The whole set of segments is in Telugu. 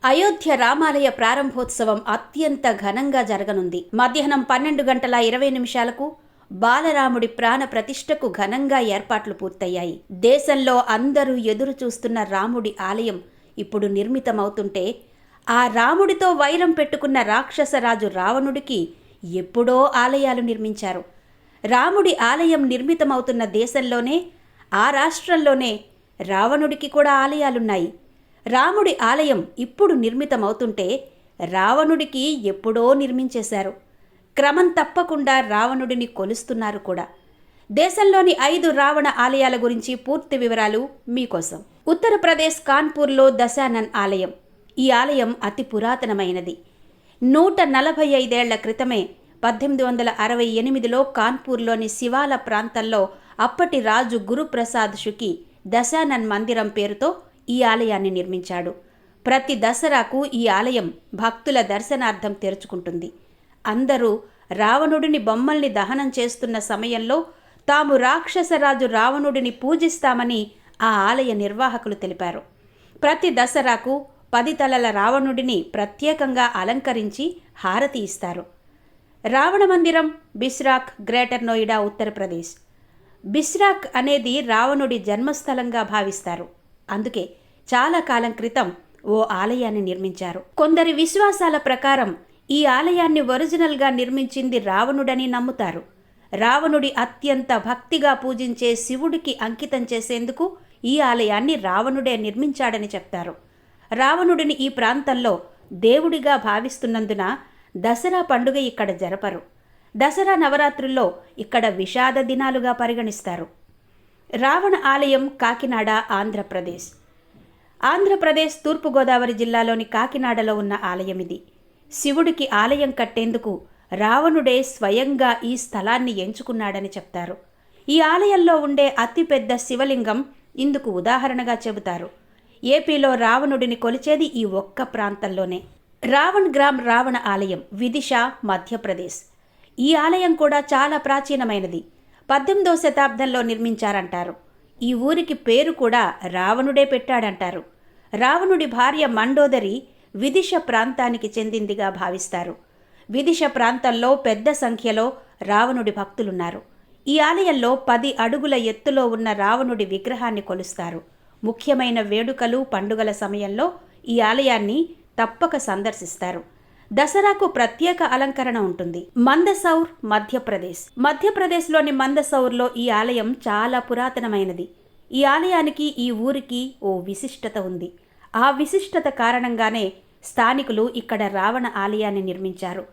అయోధ్య రామాలయ ప్రారంభోత్సవం అత్యంత ఘనంగా జరగనుంది. మధ్యాహ్నం 12:20 బాలరాముడి ప్రాణ ప్రతిష్టకు ఘనంగా ఏర్పాట్లు పూర్తయ్యాయి. దేశంలో అందరూ ఎదురు చూస్తున్న రాముడి ఆలయం ఇప్పుడు నిర్మితమవుతుంటే, ఆ రాముడితో వైరం పెట్టుకున్న రాక్షసరాజు రావణుడికి ఎప్పుడో ఆలయాలు నిర్మించారు. రాముడి ఆలయం నిర్మితమవుతున్న దేశంలోనే, ఆ రాష్ట్రంలోనే రావణుడికి కూడా ఆలయాలున్నాయి. రాముడి ఆలయం ఇప్పుడు నిర్మితమవుతుంటే రావణుడికి ఎప్పుడో నిర్మించేశారు. క్రమం తప్పకుండా రావణుడిని కొలుస్తున్నారు కూడా. దేశంలోని 5 రావణ ఆలయాల గురించి పూర్తి వివరాలు మీకోసం. ఉత్తరప్రదేశ్ కాన్పూర్లో దశానన్ ఆలయం. ఈ ఆలయం అతి పురాతనమైనది. 145 ఏళ్ల క్రితమే 1868లో కాన్పూర్లోని శివాల ప్రాంతంలో అప్పటి రాజు గురుప్రసాద్ షుకి దశానన్ మందిరం పేరుతో ఈ ఆలయాన్ని నిర్మించాడు. ప్రతి దసరాకు ఈ ఆలయం భక్తుల దర్శనార్థం తెరుచుకుంటుంది. అందరూ రావణుడిని బొమ్మల్ని దహనం చేస్తున్న సమయంలో తాము రాక్షసరాజు రావణుడిని పూజిస్తామని ఆ ఆలయ నిర్వాహకులు తెలిపారు. ప్రతి దసరాకు 10 తలల రావణుడిని ప్రత్యేకంగా అలంకరించి హారతి ఇస్తారు. రావణ మందిరం బిస్రాక్, గ్రేటర్ నోయిడా, ఉత్తరప్రదేశ్. బిస్రాక్ అనేది రావణుడి జన్మస్థలంగా భావిస్తారు. అందుకే చాలా కాలం క్రితం ఓ ఆలయాన్ని నిర్మించారు. కొందరి విశ్వాసాల ప్రకారం ఈ ఆలయాన్ని ఒరిజినల్గా నిర్మించింది రావణుడని నమ్ముతారు. రావణుడి అత్యంత భక్తిగా పూజించే శివుడికి అంకితం చేసేందుకు ఈ ఆలయాన్ని రావణుడే నిర్మించాడని చెప్తారు. రావణుడిని ఈ ప్రాంతంలో దేవుడిగా భావిస్తున్నందున దసరా పండుగ ఇక్కడ జరపరు. దసరా నవరాత్రుల్లో ఇక్కడ విషాద దినాలుగా పరిగణిస్తారు. రావణ ఆలయం కాకినాడ, ఆంధ్రప్రదేశ్. ఆంధ్రప్రదేశ్ తూర్పుగోదావరి జిల్లాలోని కాకినాడలో ఉన్న ఆలయం ఇది. శివుడికి ఆలయం కట్టేందుకు రావణుడే స్వయంగా ఈ స్థలాన్ని ఎంచుకున్నాడని చెప్తారు. ఈ ఆలయంలో ఉండే అతిపెద్ద శివలింగం ఇందుకు ఉదాహరణగా చెబుతారు. ఏపీలో రావణుడిని కొలిచేది ఈ ఒక్క ప్రాంతంలోనే. రావణ్ గ్రామ్ రావణ ఆలయం, విదిశా, మధ్యప్రదేశ్. ఈ ఆలయం కూడా చాలా ప్రాచీనమైనది. 18వ శతాబ్దంలో నిర్మించారంటారు. ఈ ఊరికి పేరు కూడా రావణుడే పెట్టాడంటారు. రావణుడి భార్య మండోదరి విదిశ ప్రాంతానికి చెందిందిగా భావిస్తారు. విదిశ ప్రాంతంలో పెద్ద సంఖ్యలో రావణుడి భక్తులున్నారు. ఈ ఆలయంలో 10 అడుగుల ఎత్తులో ఉన్న రావణుడి విగ్రహాన్ని కొలుస్తారు. ముఖ్యమైన వేడుకలు, పండుగల సమయంలో ఈ ఆలయాన్ని తప్పక సందర్శిస్తారు. దసరాకు ప్రత్యేక అలంకరణ ఉంటుంది. మందసౌర్, మధ్యప్రదేశ్. మధ్యప్రదేశ్లోని మందసౌర్లో ఈ ఆలయం చాలా పురాతనమైనది. ఈ ఆలయానికి, ఈ ఊరికి ఓ విశిష్టత ఉంది. ఆ విశిష్టత కారణంగానే స్థానికులు ఇక్కడ రావణ ఆలయాన్ని నిర్మించారు.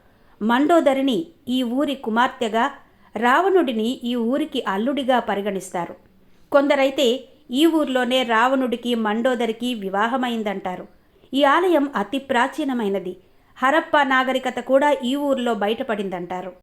మండోదరిని ఈ ఊరి కుమార్తెగా, రావణుడిని ఈ ఊరికి అల్లుడిగా పరిగణిస్తారు. కొందరైతే ఈ ఊర్లోనే రావణుడికి మండోదరికి వివాహమైందంటారు. ఈ ఆలయం అతి ప్రాచీనమైనది. హరప్పా నాగరికత కూడా ఈ ఊర్లో బయటపడిందంటారు.